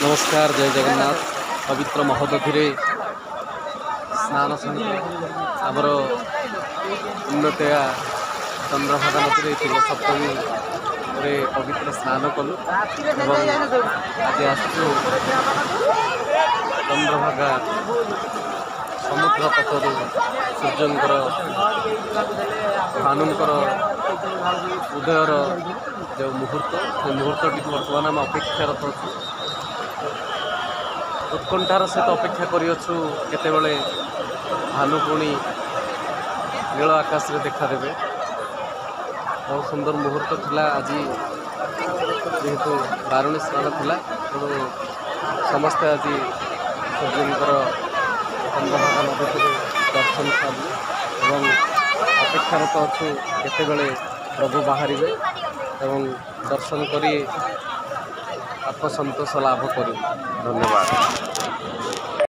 नमस्कार, जय जगन्नाथ। पवित्र महोदधि स्नान सहित आमर उन्नतया चंद्रभागा नदी तिल सप्तमी पवित्र स्नान कलु। आज आसु चंद्रभागा समुद्र तटरू सूर्यंकर भानुंकर उदयर जो मुहूर्त से मुहूर्तटी बर्तमान आम अपेक्षारत अच्छु, उत्कंठार सहित अपेक्षा करियछु केतेबेले भानु पुणी नील आकाश रे देखादेवे। बहुत सुंदर मुहूर्त थिला आज, जेहेतु बारुणी स्नान थिला तेणु समस्ते आज सूर्यंकर चंद्रभागा नदी दर्शन कलु एवं अपेक्षारत अच्छु केतेबेले प्रभु बाहर एवं दर्शन करी आत्मसंतोष लाभ करूँ। धन्यवाद।